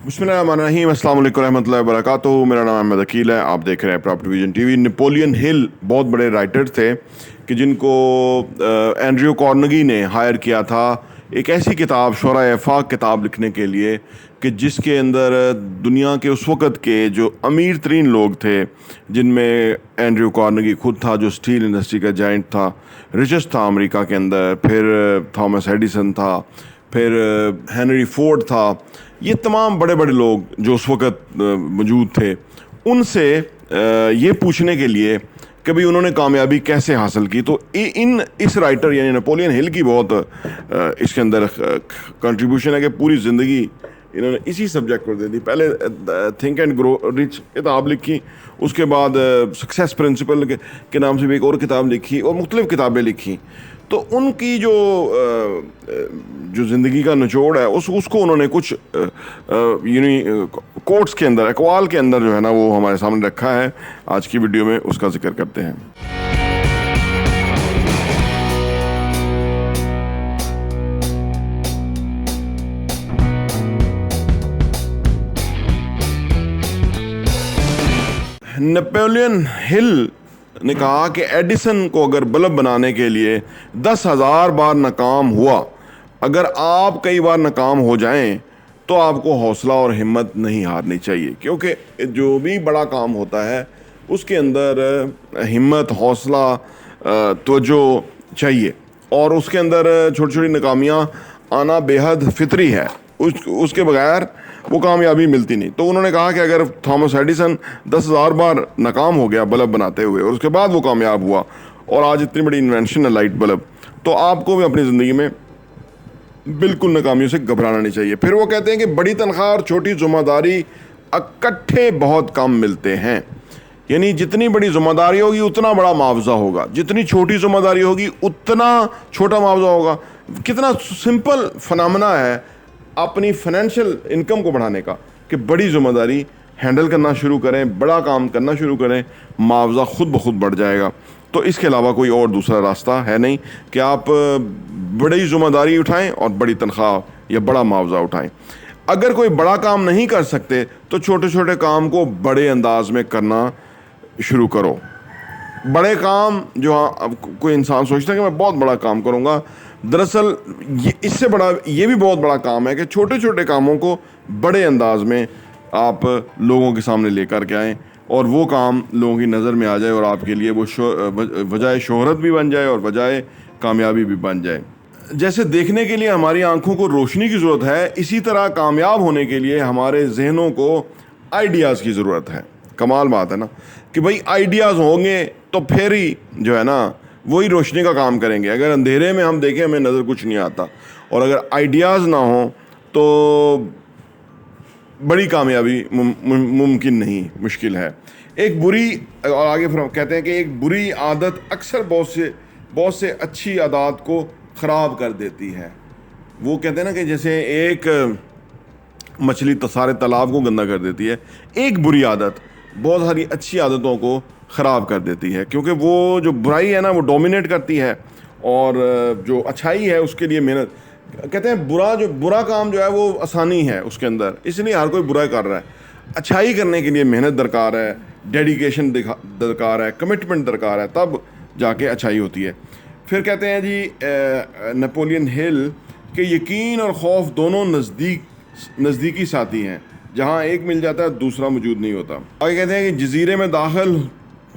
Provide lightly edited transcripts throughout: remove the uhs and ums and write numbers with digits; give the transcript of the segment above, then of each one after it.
بسم اللہ الرحمن الرحیم، السلام علیکم رحمۃ اللہ وبرکاتہ۔ میرا نام احمد عقیل ہے، آپ دیکھ رہے ہیں property vision T V. Napoleon ہل بہت بڑے رائٹر تھے کہ جن کو اینڈریو کارنگی نے ہائر کیا تھا ایک ایسی کتاب شعراء آفاق کتاب لکھنے کے لیے کہ جس کے اندر دنیا کے اس وقت کے جو امیر ترین لوگ تھے، جن میں اینڈریو کارنگی خود تھا جو اسٹیل انڈسٹری کا جائنٹ تھا، رچسٹ تھا امریکہ کے اندر، پھر تھامس ایڈیسن تھا، پھر ہینری فورڈ تھا، یہ تمام بڑے بڑے لوگ جو اس وقت موجود تھے، ان سے یہ پوچھنے کے لیے کہ بھئی انہوں نے کامیابی کیسے حاصل کی، تو اس رائٹر یعنی نپولین ہل کی بہت اس کے اندر کنٹریبیوشن ہے کہ پوری زندگی انہوں نے اسی سبجیکٹ پر دے دی۔ پہلے تھنک اینڈ گرو رچ کتاب لکھی، اس کے بعد سکسیس پرنسپل کے نام سے بھی ایک اور کتاب لکھی، اور مختلف کتابیں لکھی۔ تو ان کی جو زندگی کا نچوڑ ہے اس کو انہوں نے کچھ یعنی کوٹس کے اندر، اقوال کے اندر جو ہے نا وہ ہمارے سامنے رکھا ہے۔ آج کی ویڈیو میں اس کا ذکر کرتے ہیں۔ نپولین ہل نے کہا کہ ایڈیسن کو اگر بلب بنانے کے لیے 10,000 بار ناکام ہوا، اگر آپ کئی بار ناکام ہو جائیں تو آپ کو حوصلہ اور ہمت نہیں ہارنی چاہیے، کیونکہ جو بھی بڑا کام ہوتا ہے اس کے اندر ہمت، حوصلہ، توجہ چاہیے، اور اس کے اندر چھوٹی چھوٹی ناکامیاں آنا بے حد فطری ہے، اس کے بغیر وہ کامیابی ملتی نہیں۔ تو انہوں نے کہا کہ اگر تھامس ایڈیسن 10,000 بار ناکام ہو گیا بلب بناتے ہوئے اور اس کے بعد وہ کامیاب ہوا، اور آج اتنی بڑی انوینشن ہے لائٹ بلب، تو آپ کو بھی اپنی زندگی میں بالکل ناکامیوں سے گھبرانا نہیں چاہیے۔ پھر وہ کہتے ہیں کہ بڑی تنخواہ اور چھوٹی ذمہ داری اکٹھے بہت کم ملتے ہیں، یعنی جتنی بڑی ذمہ داری ہوگی اتنا بڑا معاوضہ ہوگا، جتنی چھوٹی ذمہ داری ہوگی اتنا چھوٹا معاوضہ ہوگا۔ کتنا سمپل فنامنا ہے اپنی فائنینشیل انکم کو بڑھانے کا کہ بڑی ذمہ داری ہینڈل کرنا شروع کریں، بڑا کام کرنا شروع کریں، معاوضہ خود بخود بڑھ جائے گا۔ تو اس کے علاوہ کوئی اور دوسرا راستہ ہے نہیں کہ آپ بڑی ذمہ داری اٹھائیں اور بڑی تنخواہ یا بڑا معاوضہ اٹھائیں۔ اگر کوئی بڑا کام نہیں کر سکتے تو چھوٹے چھوٹے کام کو بڑے انداز میں کرنا شروع کرو۔ بڑے کام جو کوئی انسان سوچتا ہے کہ میں بہت بڑا کام کروں گا، دراصل اس سے بڑا یہ بھی بہت بڑا کام ہے کہ چھوٹے چھوٹے کاموں کو بڑے انداز میں آپ لوگوں کے سامنے لے کر کے آئیں، اور وہ کام لوگوں کی نظر میں آ جائے اور آپ کے لیے وہ وجائے شہرت بھی بن جائے اور وجائے کامیابی بھی بن جائے۔ جیسے دیکھنے کے لیے ہماری آنکھوں کو روشنی کی ضرورت ہے، اسی طرح کامیاب ہونے کے لیے ہمارے ذہنوں کو آئیڈیاز کی ضرورت ہے۔ کمال بات ہے نا کہ بھائی آئیڈیاز ہوں گے تو پھر ہی جو ہے نا وہی روشنی کا کام کریں گے۔ اگر اندھیرے میں ہم دیکھیں ہمیں نظر کچھ نہیں آتا، اور اگر آئیڈیاز نہ ہوں تو بڑی کامیابی ممکن نہیں، مشکل ہے۔ ایک بری، اور آگے پھر کہتے ہیں کہ ایک بری عادت اکثر بہت سے اچھی عادات کو خراب کر دیتی ہے۔ وہ کہتے ہیں نا کہ جیسے ایک مچھلی سارے تالاب کو گندا کر دیتی ہے، ایک بری عادت بہت ساری اچھی عادتوں کو خراب کر دیتی ہے، کیونکہ وہ جو برائی ہے نا وہ ڈومینیٹ کرتی ہے، اور جو اچھائی ہے اس کے لیے محنت، کہتے ہیں برا کام جو ہے وہ آسانی ہے اس کے اندر، اس لیے ہر کوئی برا کر رہا ہے۔ اچھائی کرنے کے لیے محنت درکار ہے، ڈیڈیکیشن درکار ہے، کمٹمنٹ درکار ہے، تب جا کے اچھائی ہوتی ہے۔ پھر کہتے ہیں جی نپولین ہل کہ یقین اور خوف دونوں نزدیکی ساتھی ہیں، جہاں ایک مل جاتا ہے دوسرا موجود نہیں ہوتا۔ آگے کہتے ہیں کہ جزیرے میں داخل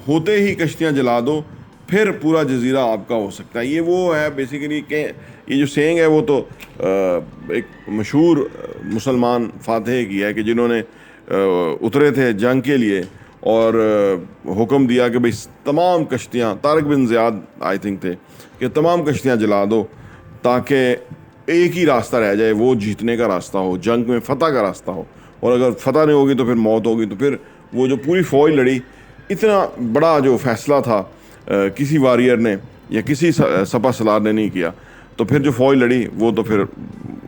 ہوتے ہی کشتیاں جلا دو، پھر پورا جزیرہ آپ کا ہو سکتا ہے۔ یہ وہ ہے بیسیکلی کہ یہ جو سینگ ہے وہ تو ایک مشہور مسلمان فاتح کی ہے کہ جنہوں نے اترے تھے جنگ کے لیے اور حکم دیا کہ بھئی تمام کشتیاں، طارق بن زیاد آئی تھنک تھے، کہ تمام کشتیاں جلا دو تاکہ ایک ہی راستہ رہ جائے، وہ جیتنے کا راستہ ہو، جنگ میں فتح کا راستہ ہو، اور اگر فتح نہیں ہوگی تو پھر موت ہوگی۔ تو پھر وہ جو پوری فوج لڑی، اتنا بڑا جو فیصلہ تھا کسی وارئر نے یا کسی سپہ سالار نے نہیں کیا، تو پھر جو فوج لڑی وہ تو پھر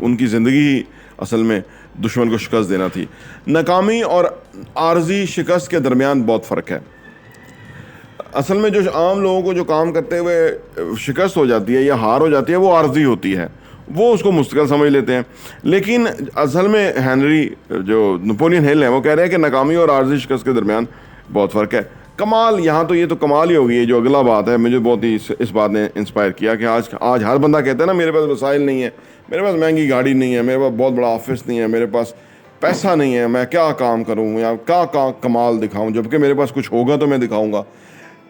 ان کی زندگی اصل میں دشمن کو شکست دینا تھی۔ ناکامی اور عارضی شکست کے درمیان بہت فرق ہے۔ اصل میں جو عام لوگوں کو جو کام کرتے ہوئے شکست ہو جاتی ہے یا ہار ہو جاتی ہے وہ عارضی ہوتی ہے، وہ اس کو مستقل سمجھ لیتے ہیں. لیکن اصل میں ہنری جو نپولین ہل ہیں وہ کہہ رہے ہیں کہ ناکامی اور عارضی شکست کے درمیان بہت فرق ہے. کمال یہاں تو یہ تو کمال ہی ہوگی. جو اگلا بات ہے مجھے بہت ہی اس بات نے انسپائر کیا کہ آج ہر بندہ کہتا ہے نا میرے پاس وسائل نہیں ہے, میرے پاس مہنگی گاڑی نہیں ہے, میرے پاس بہت بڑا آفس نہیں ہے, میرے پاس پیسہ نہیں ہے, میں کیا کام کروں یا کیا کمال دکھاؤں, جبکہ میرے پاس کچھ ہوگا تو میں دکھاؤں گا.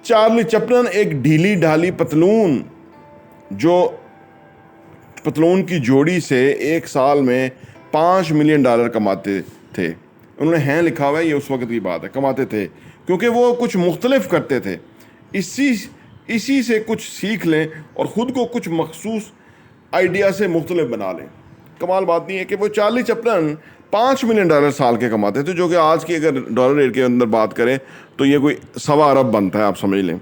چارلی چپلن ایک ڈھیلی ڈھالی پتلون کی جوڑی سے ایک سال میں $5 ملین کماتے تھے. انہوں نے لکھا ہوا ہے, یہ اس وقت کی بات ہے, کماتے تھے کیونکہ وہ کچھ مختلف کرتے تھے. اسی سے کچھ سیکھ لیں اور خود کو کچھ مخصوص آئیڈیا سے مختلف بنا لیں. کمال بات نہیں ہے کہ وہ چارلی چپلن $5 ملین سال کے کماتے تھے, جو کہ آج کی اگر ڈالر ریٹ کے اندر بات کریں تو یہ کوئی $1.25 ارب بنتا ہے, آپ سمجھ لیں.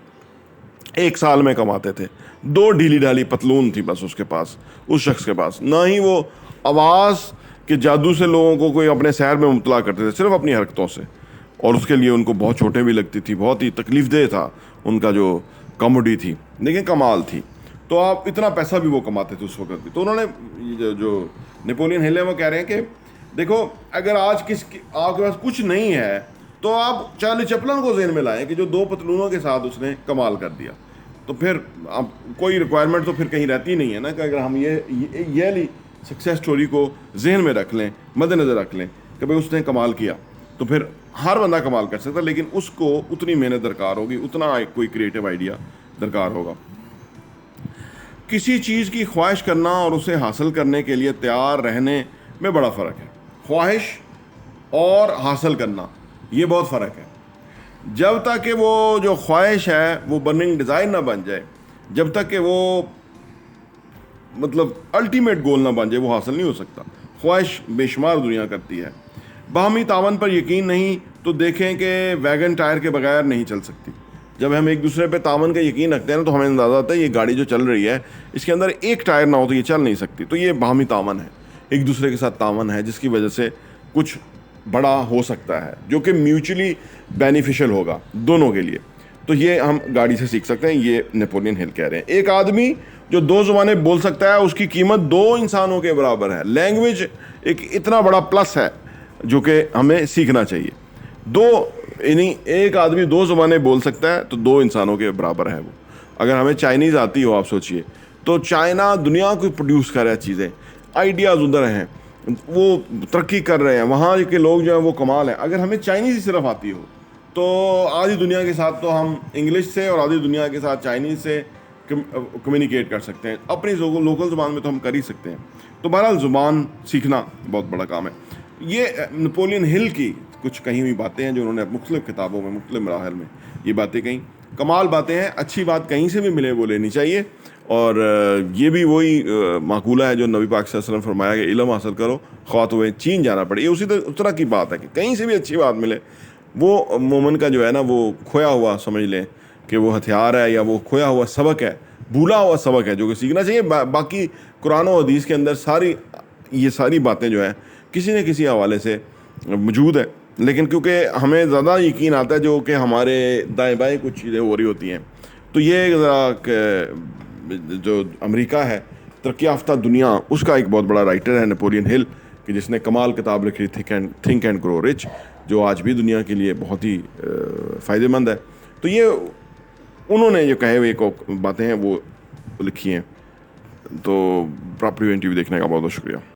ایک سال میں کماتے تھے. 2 ڈھیلی ڈھالی پتلون تھی بس اس کے پاس, اس شخص کے پاس. نہ ہی وہ آواز کے جادو سے لوگوں کو کوئی اپنے سیر میں مبتلا کرتے تھے, صرف اپنی حرکتوں سے, اور اس کے لیے ان کو بہت چھوٹے بھی لگتی تھی, بہت ہی تکلیف دہ تھا ان کا جو کامیڈی تھی, لیکن کمال تھی. تو آپ اتنا پیسہ بھی وہ کماتے تھے اس وقت بھی. تو انہوں نے جو نپولین ہل ہے وہ کہہ رہے ہیں کہ دیکھو اگر آج آپ کے پاس کچھ نہیں ہے تو آپ چارلی چپلن کو ذہن میں لائیں کہ جو 2 پتلونوں کے ساتھ اس نے کمال کر دیا. تو پھر اب کوئی ریکوائرمنٹ تو پھر کہیں رہتی نہیں ہے نا, کہ اگر ہم یہ سکسیس سٹوری کو ذہن میں رکھ لیں, مد نظر رکھ لیں کہ بھئی اس نے کمال کیا, تو پھر ہر بندہ کمال کر سکتا ہے, لیکن اس کو اتنی محنت درکار ہوگی, اتنا کوئی کریٹو آئیڈیا درکار ہوگا. کسی چیز کی خواہش کرنا اور اسے حاصل کرنے کے لیے تیار رہنے میں بڑا فرق ہے. خواہش اور حاصل کرنا یہ بہت فرق ہے. جب تک کہ وہ جو خواہش ہے وہ برننگ ڈیزائر نہ بن جائے, جب تک کہ وہ مطلب الٹیمیٹ گول نہ بن جائے, وہ حاصل نہیں ہو سکتا. خواہش بے شمار دنیا کرتی ہے. باہمی تعاون پر یقین نہیں تو دیکھیں کہ ویگن ٹائر کے بغیر نہیں چل سکتی. جب ہم ایک دوسرے پہ تعاون کا یقین رکھتے ہیں نا تو ہمیں اندازہ آتا ہے یہ گاڑی جو چل رہی ہے اس کے اندر ایک ٹائر نہ ہو تو یہ چل نہیں سکتی. تو یہ باہمی تعاون ہے, ایک دوسرے کے ساتھ تعاون ہے, جس کی وجہ سے کچھ بڑا ہو سکتا ہے جو کہ میوچلی بینیفیشل ہوگا دونوں کے لیے. تو یہ ہم گاڑی سے سیکھ سکتے ہیں, یہ نپولین ہل کہہ رہے ہیں. ایک آدمی جو 2 زبانیں بول سکتا ہے اس کی قیمت 2 انسانوں کے برابر ہے. لینگویج ایک اتنا بڑا پلس ہے جو کہ ہمیں سیکھنا چاہیے. یعنی ایک آدمی 2 زبانیں بول سکتا ہے تو 2 انسانوں کے برابر ہے وہ. اگر ہمیں چائنیز آتی ہو, آپ سوچئے تو چائنا دنیا کو پروڈیوس کر رہا ہے چیزیں, آئیڈیاز ادھر ہیں, وہ ترقی کر رہے ہیں, وہاں کے لوگ جو ہیں وہ کمال ہیں. اگر ہمیں چائنیز ہی صرف آتی ہو تو آدھی دنیا کے ساتھ تو ہم انگلش سے اور آدھی دنیا کے ساتھ چائنیز سے کمیونیکیٹ کر سکتے ہیں. اپنی لوکل زبان میں تو ہم کر ہی سکتے ہیں. تو بہرحال زبان سیکھنا بہت بڑا کام ہے. یہ نپولین ہل کی کچھ کہی ہوئی باتیں ہیں جو انہوں نے مختلف کتابوں میں مختلف مراحل میں یہ باتیں کہیں. کمال باتیں ہیں, اچھی بات کہیں سے بھی ملے وہ لینی چاہیے. اور یہ بھی وہی معقولہ ہے جو نبی پاک صلی اللہ علیہ وسلم فرمایا کہ علم حاصل کرو خواہ تمہیں چین جانا پڑے. یہ اسی طرح کی بات ہے کہ کہیں سے بھی اچھی بات ملے. وہ مومن کا جو ہے نا وہ کھویا ہوا سمجھ لیں کہ وہ ہتھیار ہے, یا وہ کھویا ہوا سبق ہے, بھولا ہوا سبق ہے جو کہ سیکھنا چاہیے. باقی قرآن و حدیث کے اندر یہ ساری باتیں جو ہیں کسی نہ کسی حوالے سے موجود ہے, لیکن کیونکہ ہمیں زیادہ یقین آتا ہے جو کہ ہمارے دائیں بائیں کچھ چیزیں ہو رہی ہوتی ہیں. تو یہ ذرا جو امریکہ ہے, ترقی یافتہ دنیا, اس کا ایک بہت بڑا رائٹر ہے نپولین ہل, کہ جس نے کمال کتاب لکھی تھنک اینڈ گرو رچ, جو آج بھی دنیا کے لیے بہت ہی فائدہ مند ہے. تو یہ انہوں نے جو کہے ہوئے باتیں ہیں وہ لکھی ہیں. تو پراپر ایونٹ ٹی وی دیکھنے کا بہت بہت شکریہ.